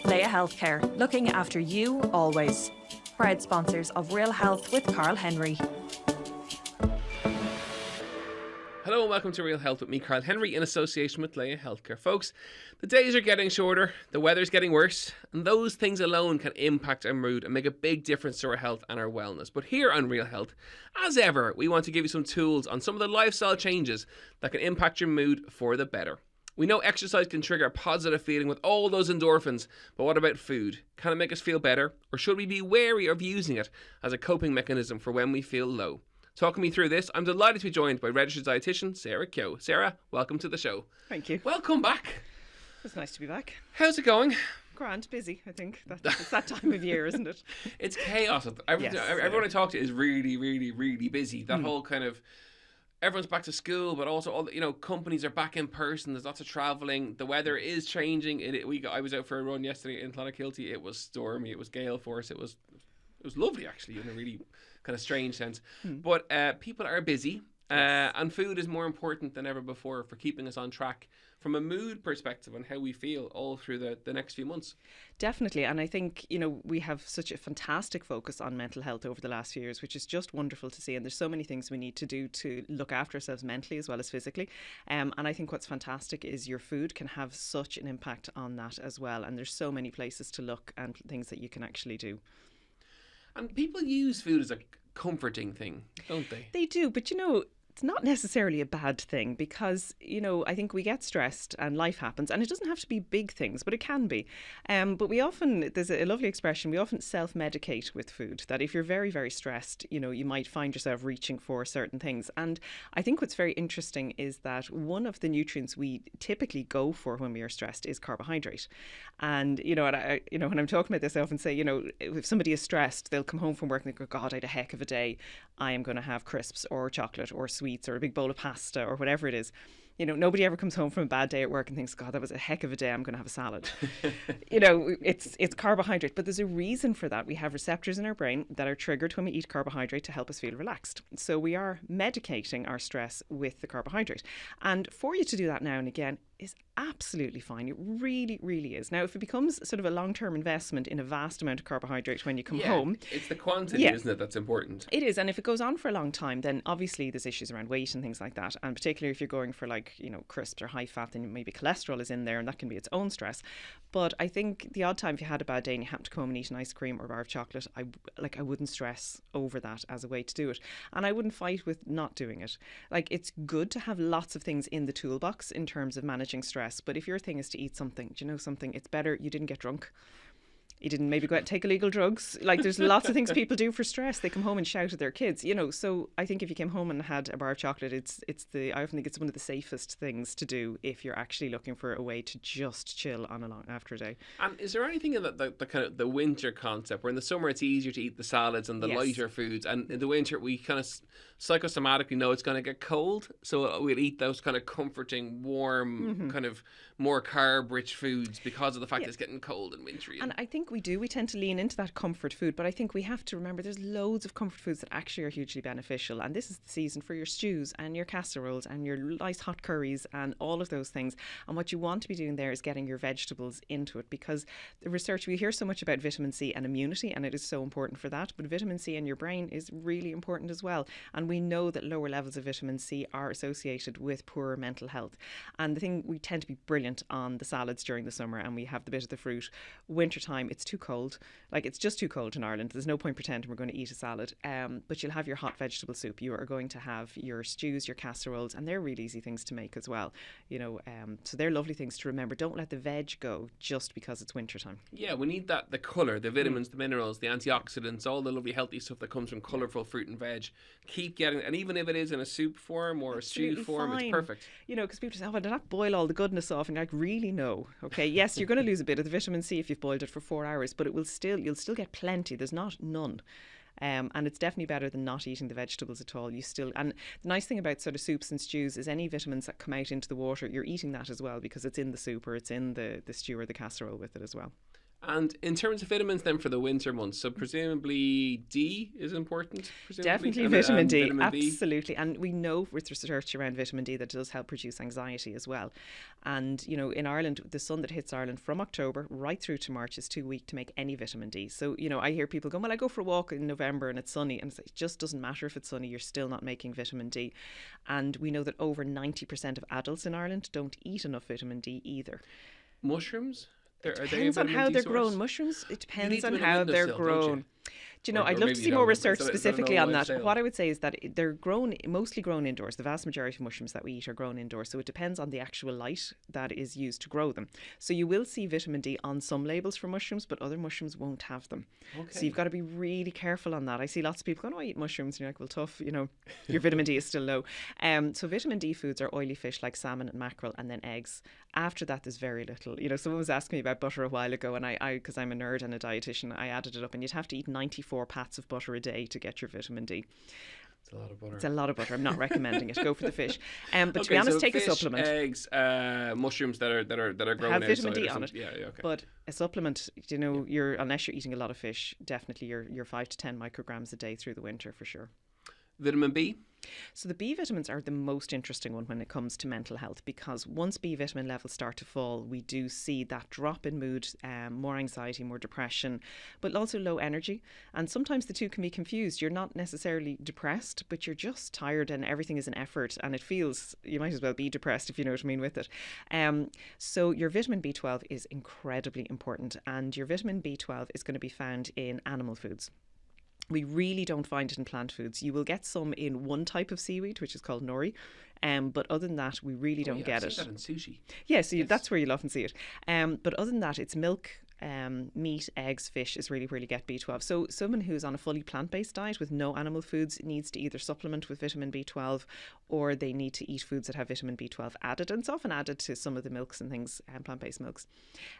Leia Healthcare, looking after you always. Proud sponsors of Real Health with Carl Henry. Hello and welcome to Real Health with me, Carl Henry, in association with Leia Healthcare. Folks, the days are getting shorter, the weather's getting worse, and those things alone can impact our mood and make a big difference to our health and our wellness. But here on Real Health, as ever, we want to give you some tools on some of the lifestyle changes that can impact your mood for the better. We know exercise can trigger a positive feeling with all those endorphins, but what about food? Can it make us feel better, or should we be wary of using it as a coping mechanism for when we feel low? Talking me through this, I'm delighted to be joined by registered dietitian Sarah Keogh. Sarah, welcome to the show. Thank you. Welcome back. It's nice to be back. How's it going? Grand, busy, I think. It's that time of year, isn't it? It's chaos. Everyone I talk to is really, really, really busy. That whole kind of, everyone's back to school, but also all companies are back in person. There's lots of travelling. The weather is changing. I was out for a run yesterday in Clonakilty. It was stormy. It was gale force. It was lovely, actually, in a really kind of strange sense. But people are busy, and food is more important than ever before for keeping us on track from a mood perspective on how we feel all through the next few months. Definitely. And I think, we have such a fantastic focus on mental health over the last few years, which is just wonderful to see. And there's so many things we need to do to look after ourselves mentally as well as physically. And I think what's fantastic is your food can have such an impact on that as well. And there's so many places to look and things that you can actually do. And people use food as a comforting thing, don't they? They do, but it's not necessarily a bad thing because, I think we get stressed and life happens, and it doesn't have to be big things, but it can be. But there's a lovely expression, we often self-medicate with food, that if you're very, very stressed, you might find yourself reaching for certain things. And I think what's very interesting is that one of the nutrients we typically go for when we are stressed is carbohydrate. And, when I'm talking about this, I often say, if somebody is stressed, they'll come home from work and they go, God, I had a heck of a day. I am going to have crisps or chocolate or sweets or a big bowl of pasta or whatever it is. Nobody ever comes home from a bad day at work and thinks, God, that was a heck of a day, I'm going to have a salad. It's carbohydrate, but there's a reason for that. We have receptors in our brain that are triggered when we eat carbohydrate to help us feel relaxed. So we are medicating our stress with the carbohydrate. And for you to do that now and again is absolutely fine. It really, really is. Now, if it becomes sort of a long-term investment in a vast amount of carbohydrate when you come home... It's the quantity, isn't it, that's important? It is. And if it goes on for a long time, then obviously there's issues around weight and things like that. And particularly if you're going for crisps or high fat, then maybe cholesterol is in there and that can be its own stress. But I think the odd time if you had a bad day and you happen to come home and eat an ice cream or a bar of chocolate, I wouldn't stress over that as a way to do it. And I wouldn't fight with not doing it. It's good to have lots of things in the toolbox in terms of managing stress, but if your thing is to eat something, it's better you didn't get drunk. You didn't maybe go out and take illegal drugs. There's lots of things people do for stress. They come home and shout at their kids, So I think if you came home and had a bar of chocolate, I often think it's one of the safest things to do if you're actually looking for a way to just chill on after a day. And is there anything in the kind of the winter concept where in the summer it's easier to eat the salads and the lighter foods, and in the winter we kind of psychosomatically know it's going to get cold, so we'll eat those kind of comforting, warm, kind of more carb-rich foods because of the fact it's getting cold and wintry. And I think we tend to lean into that comfort food, but I think we have to remember there's loads of comfort foods that actually are hugely beneficial, and this is the season for your stews and your casseroles and your nice hot curries and all of those things. And what you want to be doing there is getting your vegetables into it, because the research, we hear so much about vitamin C and immunity, and it is so important for that, but vitamin C in your brain is really important as well. And we know that lower levels of vitamin C are associated with poorer mental health. And the thing, we tend to be brilliant on the salads during the summer, and we have the bit of the fruit. Wintertime, it's too cold. It's just too cold in Ireland. There's no point pretending we're going to eat a salad. But you'll have your hot vegetable soup. You are going to have your stews, your casseroles, and they're really easy things to make as well. So they're lovely things to remember. Don't let the veg go just because it's wintertime. Yeah, we need the colour, the vitamins, the minerals, the antioxidants, all the lovely healthy stuff that comes from colourful fruit and veg. Keep getting, and even if it is in a soup form or absolutely a stew form, fine. It's perfect. Because people say, oh, did that boil all the goodness off? And really no. Okay, yes, you're going to lose a bit of the vitamin C if you've boiled it for 4 hours, but you'll still get plenty. There's not none. And it's definitely better than not eating the vegetables at all. And the nice thing about sort of soups and stews is any vitamins that come out into the water, you're eating that as well because it's in the soup or it's in the stew or the casserole with it as well. And in terms of vitamins then for the winter months, so presumably D is important? Definitely vitamin D, absolutely. And we know with research around vitamin D that it does help produce anxiety as well. And, you know, in Ireland, the sun that hits Ireland from October right through to March is too weak to make any vitamin D. So, you know, I hear people go, well, I go for a walk in November and it's sunny. And it just doesn't matter if it's sunny, you're still not making vitamin D. And we know that over 90% of adults in Ireland don't eat enough vitamin D either. Mushrooms? It depends on how they're grown. Mushrooms, it depends on how they're grown. Do you know, I'd love to see more research specifically on that. What I would say is that they're mostly grown indoors. The vast majority of mushrooms that we eat are grown indoors. So it depends on the actual light that is used to grow them. So you will see vitamin D on some labels for mushrooms, but other mushrooms won't have them. Okay. So you've got to be really careful on that. I see lots of people going, oh, I eat mushrooms. And you're like, well, tough, you know, your vitamin D is still low. So vitamin D foods are oily fish like salmon and mackerel, and then eggs. After that, there's very little. You know, someone was asking me about butter a while ago, and I because I'm a nerd and a dietitian, I added it up, and you'd have to eat 94 pats of butter a day to get your vitamin D. It's a lot of butter. It's a lot of butter. I'm not recommending it. Go for the fish. But to be honest, take fish, a supplement. Eggs, mushrooms that are grown have vitamin D on it. Yeah, okay. But a supplement, you know, unless you're eating a lot of fish, definitely you're 5 to 10 micrograms a day through the winter for sure. Vitamin B? So the B vitamins are the most interesting one when it comes to mental health, because once B vitamin levels start to fall, we do see that drop in mood, more anxiety, more depression, but also low energy. And sometimes the two can be confused. You're not necessarily depressed, but you're just tired and everything is an effort, and it feels you might as well be depressed, if you know what I mean with it. So your vitamin B12 is incredibly important, and your vitamin B12 is going to be found in animal foods. We really don't find it in plant foods. You will get some in one type of seaweed, which is called nori. But other than that, we really don't get it. I've seen that in sushi. Yeah, so that's where you'll often see it. But other than that, it's milk, meat, eggs, fish is really where you get B12. So someone who's on a fully plant-based diet with no animal foods needs to either supplement with vitamin B12, or they need to eat foods that have vitamin B12 added. And it's often added to some of the milks and things, plant-based milks.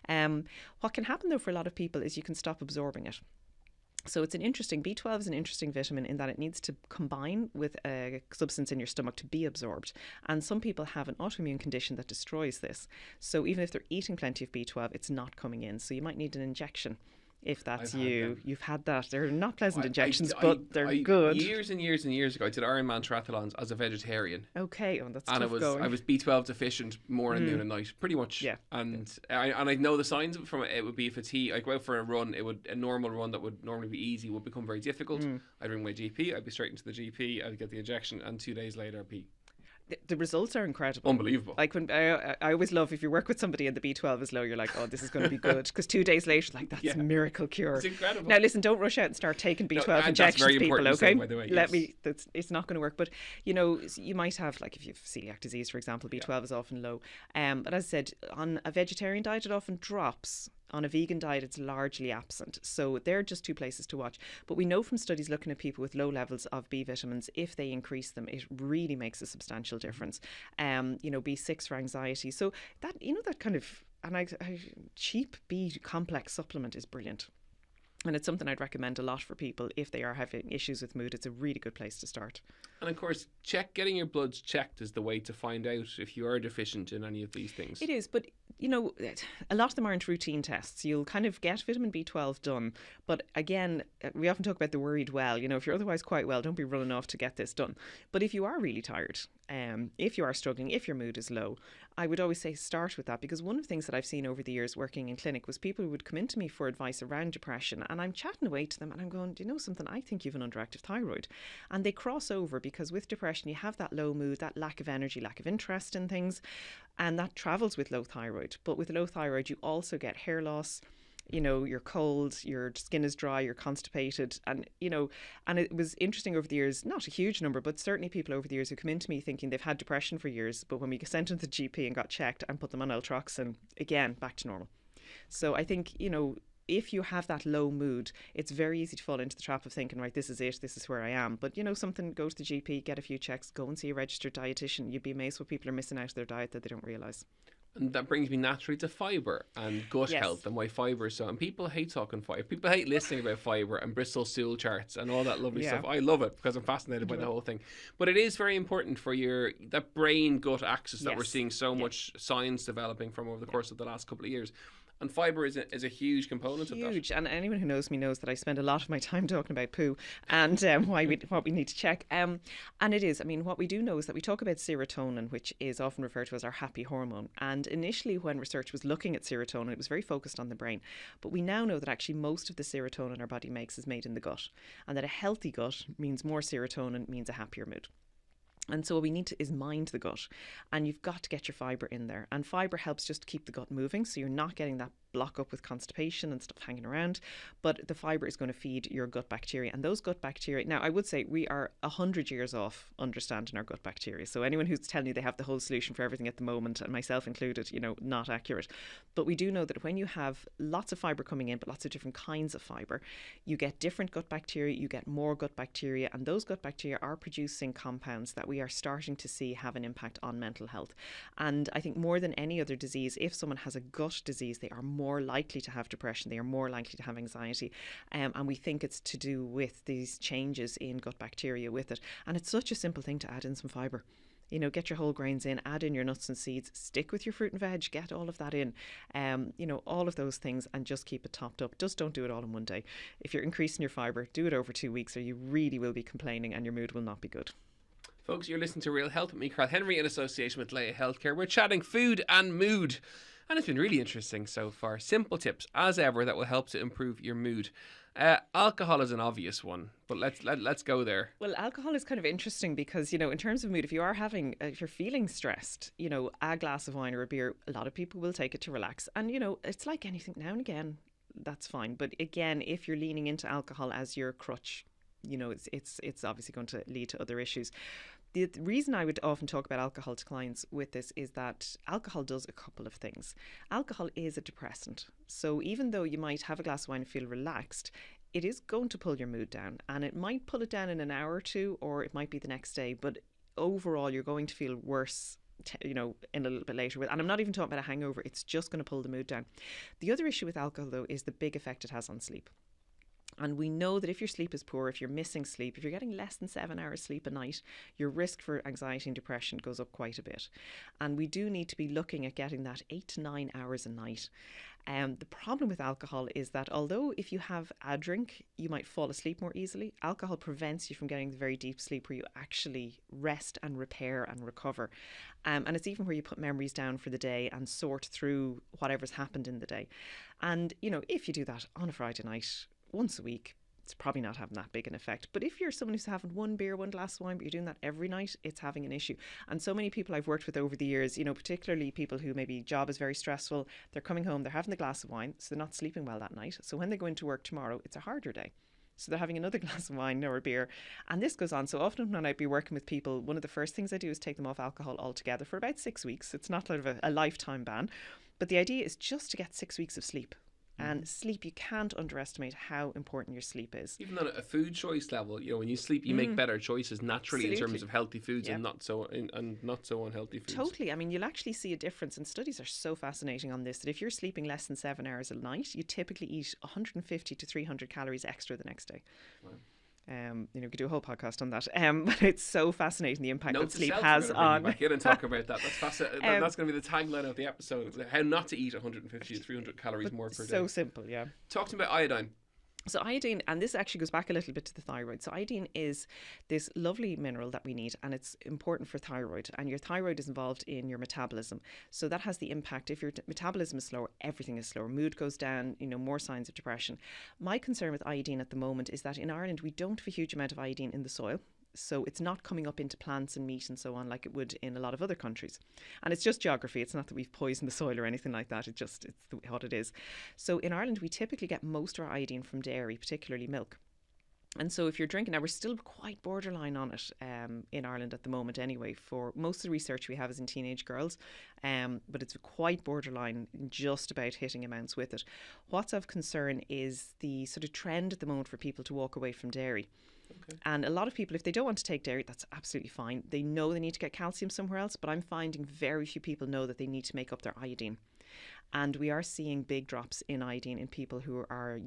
What can happen though for a lot of people is you can stop absorbing it. So B12 is an interesting vitamin in that it needs to combine with a substance in your stomach to be absorbed. And some people have an autoimmune condition that destroys this. So even if they're eating plenty of B12, it's not coming in. So you might need an injection. If that's you've had that. They're not pleasant injections, but they're good. Years and years and years ago, I did Ironman triathlons as a vegetarian. Okay, that's and tough going. I was B12 deficient morning, noon, and night, pretty much. Yeah. And I know the signs of it from it. It would be fatigue. I'd go out for a run. A normal run that would normally be easy would become very difficult. I'd ring my GP. I'd be straight into the GP. I'd get the injection, and 2 days later, I'd be. The results are incredible. Unbelievable. Like when I always love if you work with somebody and the B12 is low, you're like, oh, this is going to be good. Because 2 days later, like that's a miracle cure. It's incredible. Now listen, don't rush out and start taking B12 injections, people. Okay, by the way, it's not going to work. But you know, you might have like if you have celiac disease, for example, B12 is often low. But as I said, on a vegetarian diet, it often drops. On a vegan diet, it's largely absent. So they're just two places to watch. But we know from studies looking at people with low levels of B vitamins, if they increase them, it really makes a substantial difference. B6 for anxiety. So that, that kind of, cheap B complex supplement is brilliant. And it's something I'd recommend a lot for people if they are having issues with mood. It's a really good place to start. And of course, getting your bloods checked is the way to find out if you are deficient in any of these things. It is, but a lot of them aren't routine tests. You'll kind of get vitamin B12 done. But again, we often talk about the worried well. If you're otherwise quite well, don't be running off to get this done. But if you are really tired, if you are struggling, if your mood is low, I would always say start with that, because one of the things that I've seen over the years working in clinic was people who would come into me for advice around depression, and I'm chatting away to them and I'm going, do you know something? I think you have an underactive thyroid. And they cross over, because with depression you have that low mood, that lack of energy, lack of interest in things, and that travels with low thyroid. But with low thyroid you also get hair loss, you're cold, your skin is dry, you're constipated. And it was interesting over the years, not a huge number, but certainly people over the years who come into me thinking they've had depression for years, but when we sent them to the GP and got checked and put them on L-Troxin, again, back to normal. So I think, if you have that low mood, it's very easy to fall into the trap of thinking, right, this is it, this is where I am. But, something, go to the GP, get a few checks, go and see a registered dietitian. You'd be amazed what people are missing out of their diet that they don't realise. And that brings me naturally to fibre and gut health and why fibre is so. And people hate talking fibre. People hate listening about fibre and Bristol stool charts and all that lovely stuff. I love it because I'm fascinated by the whole thing. But it is very important for that brain gut axis that we're seeing so much science developing from over the course of the last couple of years. And fibre is a huge component of that. Huge. And anyone who knows me knows that I spend a lot of my time talking about poo and what we need to check. And it is, I mean, what we do know is that we talk about serotonin, which is often referred to as our happy hormone. And initially, when research was looking at serotonin, it was very focused on the brain. But we now know that actually most of the serotonin our body makes is made in the gut. And that a healthy gut means more serotonin, means a happier mood. And so what we need to is mind the gut, and you've got to get your fibre in there. And fibre helps just keep the gut moving, so you're not getting that block up with constipation and stuff hanging around. But the fibre is going to feed your gut bacteria, and those gut bacteria. Now, I would say we are 100 years off understanding our gut bacteria. So anyone who's telling you they have the whole solution for everything at the moment, and myself included, not accurate. But we do know that when you have lots of fibre coming in, but lots of different kinds of fibre, you get different gut bacteria, you get more gut bacteria, and those gut bacteria are producing compounds that we are starting to see have an impact on mental health. And I think more than any other disease, if someone has a gut disease, they are more likely to have depression, they are more likely to have anxiety. And we think it's to do with these changes in gut bacteria with it. And it's such a simple thing to add in some fibre. Get your whole grains in, add in your nuts and seeds, stick with your fruit and veg, get all of that in, all of those things, and just keep it topped up. Just don't do it all in one day. If you're increasing your fibre, do it over 2 weeks, or you really will be complaining and your mood will not be good. Folks, you're listening to Real Health with me, Carl Henry, in association with Leia Healthcare. We're chatting food and mood, and it's been really interesting so far. Simple tips, as ever, that will help to improve your mood. Alcohol is an obvious one, but let's go there. Well, alcohol is kind of interesting because, in terms of mood, if you're feeling stressed, a glass of wine or a beer, a lot of people will take it to relax. And, it's like anything, now and again, that's fine. But again, if you're leaning into alcohol as your crutch, it's obviously going to lead to other issues. The reason I would often talk about alcohol to clients with this is that alcohol does a couple of things. Alcohol is a depressant. So even though you might have a glass of wine and feel relaxed, it is going to pull your mood down, and it might pull it down in an hour or two, or it might be the next day. But overall, you're going to feel worse in a little bit later. And I'm not even talking about a hangover. It's just going to pull the mood down. The other issue with alcohol, though, is the big effect it has on sleep. And we know that if your sleep is poor, if you're missing sleep, if you're getting less than 7 hours sleep a night, your risk for anxiety and depression goes up quite a bit. And we do need to be looking at getting that 8 to 9 hours a night. The problem with alcohol is that although if you have a drink, you might fall asleep more easily, alcohol prevents you from getting the very deep sleep where you actually rest and repair and recover. And it's even where you put memories down for the day and sort through whatever's happened in the day. And, if you do that on a Friday night, once a week, it's probably not having that big an effect. But if you're someone who's having one beer, one glass of wine, but you're doing that every night, it's having an issue. And so many people I've worked with over the years, particularly people who maybe job is very stressful, they're coming home, they're having the glass of wine, so they're not sleeping well that night. So when they go into work tomorrow, it's a harder day. So they're having another glass of wine or a beer. And this goes on. So often when I'd be working with people, one of the first things I do is take them off alcohol altogether for about 6 weeks. It's not sort of a lifetime ban. But the idea is just to get 6 weeks of sleep. And sleep, you can't underestimate how important your sleep is. Even on a food choice level, when you sleep, you make better choices naturally. Absolutely. In terms of healthy foods and not so unhealthy foods. Totally. I mean, you'll actually see a difference, and studies are so fascinating on this, that if you're sleeping less than 7 hours a night, you typically eat 150 to 300 calories extra the next day. Wow. We could do a whole podcast on that. But it's so fascinating the impact that sleep has on. Back in and talk about that. That's fascinating. That's going to be the tagline of the episode: how not to eat 150 to 300 calories more per day. So simple, yeah. Talk to me about iodine. So iodine, and this actually goes back a little bit to the thyroid. So iodine is this lovely mineral that we need, and it's important for thyroid. And your thyroid is involved in your metabolism. So that has the impact. If your metabolism is slower, everything is slower. Mood goes down, more signs of depression. My concern with iodine at the moment is that in Ireland, we don't have a huge amount of iodine in the soil. So it's not coming up into plants and meat and so on like it would in a lot of other countries. And it's just geography. It's not that we've poisoned the soil or anything like that. It's what it is. So in Ireland, we typically get most of our iodine from dairy, particularly milk. And so if you're drinking, now we're still quite borderline on it in Ireland at the moment anyway. For most of the research we have is in teenage girls, but it's quite borderline in just about hitting amounts with it. What's of concern is the sort of trend at the moment for people to walk away from dairy. Okay. And a lot of people, if they don't want to take dairy, that's absolutely fine. They know they need to get calcium somewhere else, but I'm finding very few people know that they need to make up their iodine. And we are seeing big drops in iodine in people who are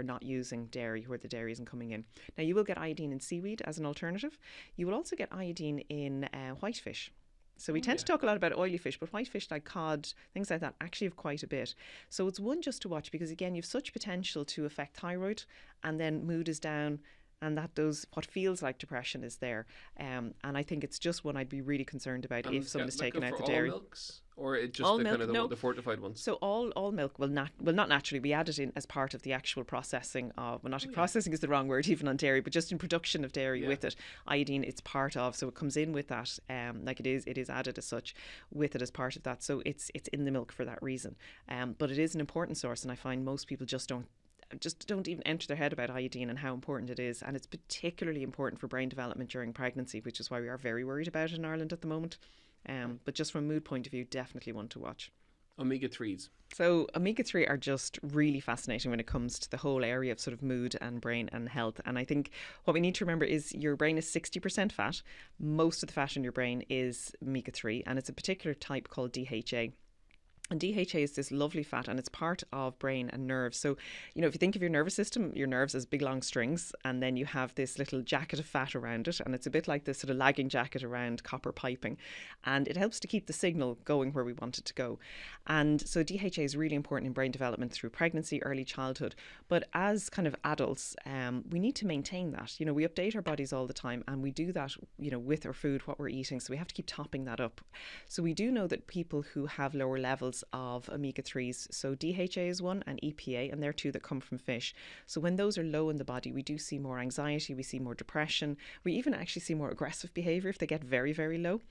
not using dairy, where the dairy isn't coming in. Now, you will get iodine in seaweed as an alternative. You will also get iodine in whitefish. So we tend to talk a lot about oily fish, but white fish like cod, things like that, actually have quite a bit. So it's one just to watch, because again, you've such potential to affect thyroid, and then mood is down, and that does what feels like depression is there. And I think it's just one I'd be really concerned about if someone is taking out the dairy. All milks, or it just all the milk, kind of no. the fortified ones? So all milk will not naturally. We add it in as part of the actual processing of, well, not processing is the wrong word even on dairy, but just in production of dairy with it. Iodine, it's part of, so it comes in with that. Like it is added as such with it as part of that. So it's in the milk for that reason. But it is an important source, and I find most people just don't even enter their head about iodine and how important it is. And it's particularly important for brain development during pregnancy, which is why we are very worried about it in Ireland at the moment. But just from a mood point of view, definitely one to watch. Omega-3s. So omega-3 are just really fascinating when it comes to the whole area of sort of mood and brain and health. And I think what we need to remember is your brain is 60% fat. Most of the fat in your brain is omega-3, and it's a particular type called DHA. And DHA is this lovely fat, and it's part of brain and nerves. So, if you think of your nervous system, your nerves as big long strings, and then you have this little jacket of fat around it, and it's a bit like this sort of lagging jacket around copper piping, and it helps to keep the signal going where we want it to go. And so DHA is really important in brain development through pregnancy, early childhood. But as kind of adults, we need to maintain that. We update our bodies all the time, and we do that, with our food, what we're eating. So we have to keep topping that up. So we do know that people who have lower levels of omega-3s, so DHA is one, and EPA, and they're two that come from fish. So when those are low in the body, we do see more anxiety, we see more depression, we even actually see more aggressive behaviour if they get very, very low.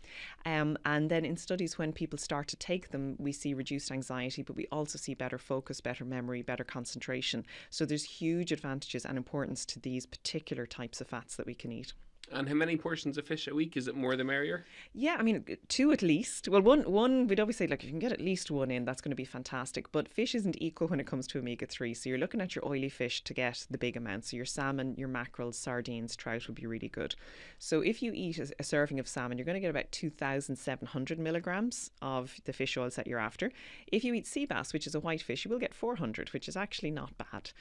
And then in studies, when people start to take them, we see reduced anxiety, but we also see better focus, better memory, better concentration. So there's huge advantages and importance to these particular types of fats that we can eat. And how many portions of fish a week? Is it more the merrier? Yeah, I mean, 2 at least. Well, one we'd always say, like, if you can get at least 1 in, that's going to be fantastic. But fish isn't equal when it comes to omega-3. So you're looking at your oily fish to get the big amounts. So your salmon, your mackerels, sardines, trout would be really good. So if you eat a serving of salmon, you're going to get about 2,700 milligrams of the fish oils that you're after. If you eat sea bass, which is a white fish, you will get 400, which is actually not bad.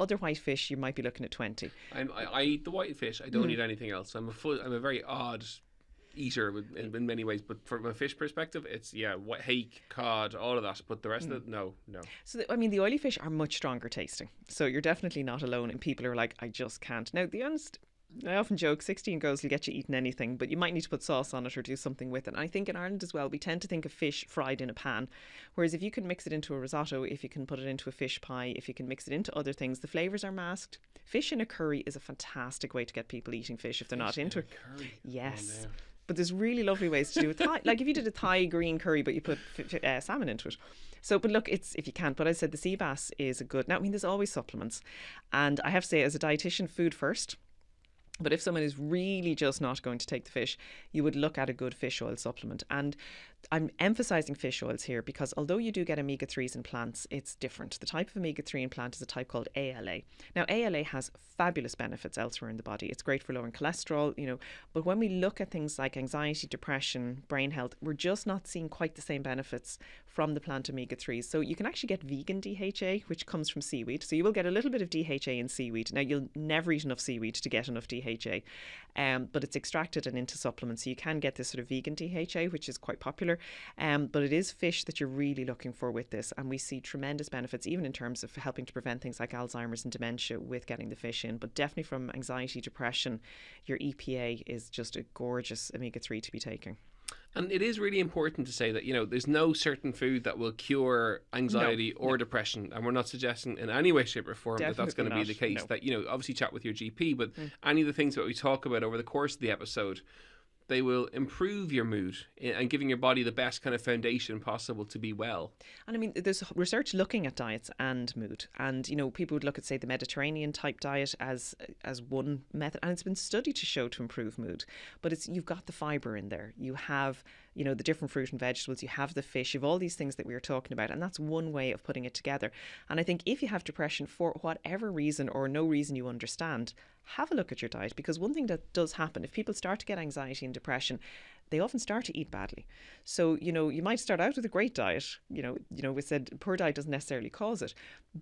Other white fish, you might be looking at 20. I eat the white fish. I don't eat anything else. I'm a very odd eater in many ways, but from a fish perspective, it's hake, cod, all of that. But the rest of it, no. So the oily fish are much stronger tasting. So you're definitely not alone. And people are like, I just can't. Now, I often joke 16 goes will get you eating anything, but you might need to put sauce on it or do something with it. And I think in Ireland as well, we tend to think of fish fried in a pan, whereas if you can mix it into a risotto, if you can put it into a fish pie, if you can mix it into other things, the flavours are masked. Fish in a curry is a fantastic way to get people eating fish if they're not into it. Curry. Yes. Oh, no. But there's really lovely ways to do it. Like if you did a Thai green curry, but you put salmon into it. So, but look, it's if you can't. But I said the sea bass is a good. Now, there's always supplements, and I have to say, as a dietitian, food first. But if someone is really just not going to take the fish, you would look at a good fish oil supplement. And I'm emphasising fish oils here because although you do get omega-3s in plants, it's different. The type of omega-3 in plant is a type called ALA. Now, ALA has fabulous benefits elsewhere in the body. It's great for lowering cholesterol, but when we look at things like anxiety, depression, brain health, we're just not seeing quite the same benefits from the plant omega-3s. So you can actually get vegan DHA, which comes from seaweed. So you will get a little bit of DHA in seaweed. Now, you'll never eat enough seaweed to get enough DHA, but it's extracted and into supplements. So you can get this sort of vegan DHA, which is quite popular. But it is fish that you're really looking for with this. And we see tremendous benefits, even in terms of helping to prevent things like Alzheimer's and dementia with getting the fish in. But definitely from anxiety, depression, your EPA is just a gorgeous omega-3 to be taking. And it is really important to say that, there's no certain food that will cure anxiety or depression. And we're not suggesting in any way, shape or form that that's going to be the case. No. That, obviously chat with your GP, but any of the things that we talk about over the course of the episode, they will improve your mood and giving your body the best kind of foundation possible to be well. And there's research looking at diets and mood. And, people would look at, say, the Mediterranean type diet as one method. And it's been studied to show to improve mood. But you've got the fibre in there. You have, the different fruit and vegetables. You have the fish. You have all these things that we were talking about. And that's one way of putting it together. And I think if you have depression for whatever reason or no reason you understand, have a look at your diet, because one thing that does happen, if people start to get anxiety and depression, they often start to eat badly. So, you might start out with a great diet. We said poor diet doesn't necessarily cause it.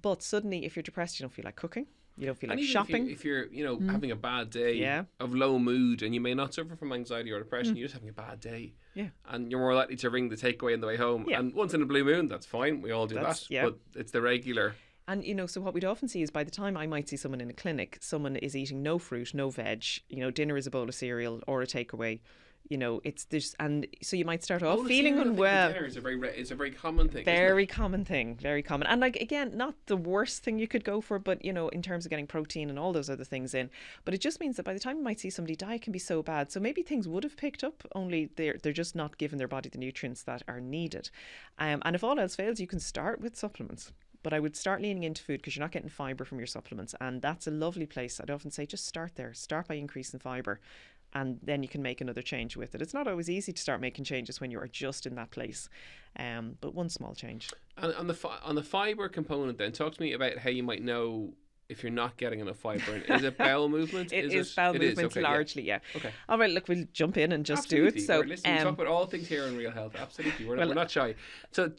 But suddenly, if you're depressed, you don't feel like cooking. You don't feel And like even shopping. if you're having a bad day Yeah. of low mood, and you may not suffer from anxiety or depression, you're just having a bad day. Yeah. And you're more likely to ring the takeaway on the way home. Yeah. And once in a blue moon, that's fine. We all do That's- that. yeah. But it's the regular. And, so what we'd often see is by the time I might see someone in a clinic, someone is eating no fruit, no veg, dinner is a bowl of cereal or a takeaway. And so you might start off Oh, the feeling cereal thing for unwell. dinner is it's a very common thing. isn't it? Very common thing, very common. And like, again, not the worst thing you could go for, but in terms of getting protein and all those other things in. But it just means that by the time you might see somebody, diet can be so bad. So maybe things would have picked up, only they're just not giving their body the nutrients that are needed. And if all else fails, you can start with supplements. But I would start leaning into food because you're not getting fibre from your supplements. And that's a lovely place. I'd often say just start there. Start by increasing fibre. And then you can make another change with it. It's not always easy to start making changes when you are just in that place. But one small change. And on the fibre component then, talk to me about how you might know if you're not getting enough fibre. Is it bowel movement? It is bowel movements okay, largely, yeah. Okay. All right, look, we'll jump in and just Absolutely. do it. So, Right, listen, we talk about all things here on Real Health. Absolutely, we're not shy. So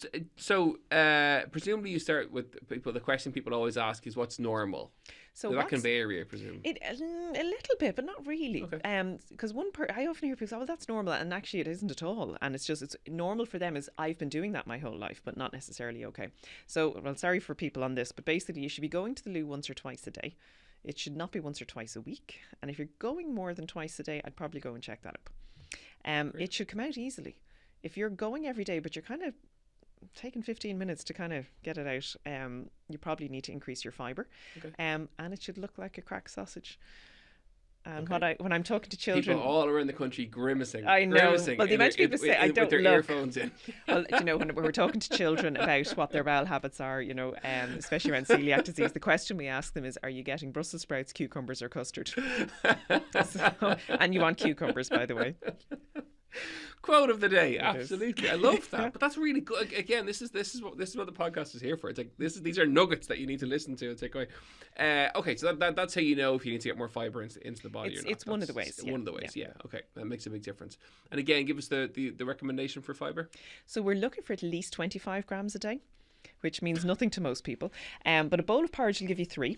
presumably you start with people. The question people always ask is, "What's normal?" So that can vary, I presume. A little bit, but not really. Okay. Because I often hear people say, "Oh, that's normal," and actually it isn't at all. And it's normal for them is I've been doing that my whole life, but not necessarily okay. So, well, sorry for people on this, but basically you should be going to the loo once or twice a day. It should not be once or twice a week. And if you're going more than twice a day, I'd probably go and check that up. It should come out easily. If you're going every day, but you're kind of taking 15 minutes to kind of get it out, you probably need to increase your fibre. Okay. And it should look like a cracked sausage. And when I'm talking to children, people all around the country grimacing. I know. Grimacing Well, the amount of people say I don't with their look. earphones in. Well, when we're talking to children about what their bowel habits are, especially around celiac disease, the question we ask them is, are you getting Brussels sprouts, cucumbers or custard? And you want cucumbers, by the way. Quote of the day. Absolutely. I love that. But that's really good. Again, this is what the podcast is here for. It's like these are nuggets that you need to listen to and take away. Okay, so that's how you know if you need to get more fibre into the body or not. It's one of the ways. One of the ways, yeah. Okay, that makes a big difference. And again, give us the recommendation for fibre. So we're looking for at least 25 grams a day, which means nothing to most people. But a bowl of porridge will give you 3.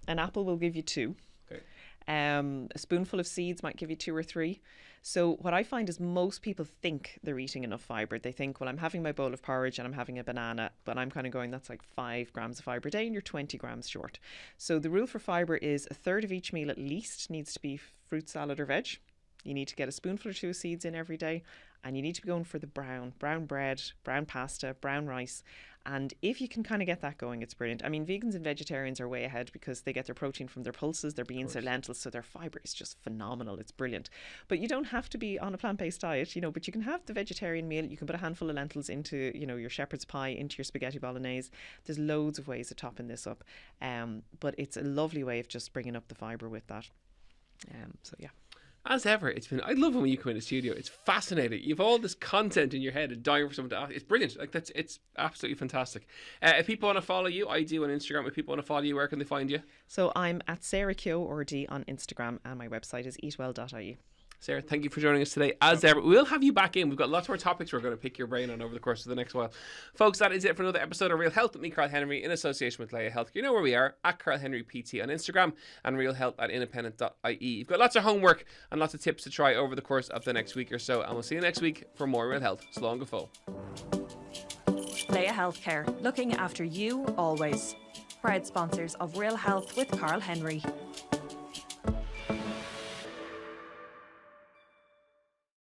An apple will give you 2. Okay. A spoonful of seeds might give you 2 or 3. So what I find is most people think they're eating enough fibre. They think, well, I'm having my bowl of porridge and I'm having a banana, but I'm kind of going, that's like 5 grams of fibre a day and you're 20 grams short. So the rule for fibre is a third of each meal at least needs to be fruit, salad or veg. You need to get a spoonful or 2 of seeds in every day, and you need to be going for the brown bread, brown pasta, brown rice. And if you can kind of get that going, it's brilliant. I mean, vegans and vegetarians are way ahead because they get their protein from their pulses, their beans, their lentils, so their fibre is just phenomenal. It's brilliant. But you don't have to be on a plant-based diet, but you can have the vegetarian meal. You can put a handful of lentils into, your shepherd's pie, into your spaghetti bolognese. There's loads of ways of topping this up. But it's a lovely way of just bringing up the fibre with that. So, yeah. As ever, I love when you come in the studio. It's fascinating. You've all this content in your head and dying for someone to ask. It's brilliant. It's absolutely fantastic. If people want to follow you, I do on Instagram. If people want to follow you, where can they find you? So I'm at Sarah Keogh or D on Instagram, and my website is eatwell.ie. Sarah, thank you for joining us today. As ever, we'll have you back in. We've got lots more topics we're going to pick your brain on over the course of the next while. Folks, that is it for another episode of Real Health with me, Carl Henry, in association with Leia Health. You know where we are, at Carl Henry PT on Instagram and realhealth@independent.ie. You've got lots of homework and lots of tips to try over the course of the next week or so. And we'll see you next week for more Real Health. Slán go fóill. Leia Healthcare, looking after you always. Proud sponsors of Real Health with Carl Henry.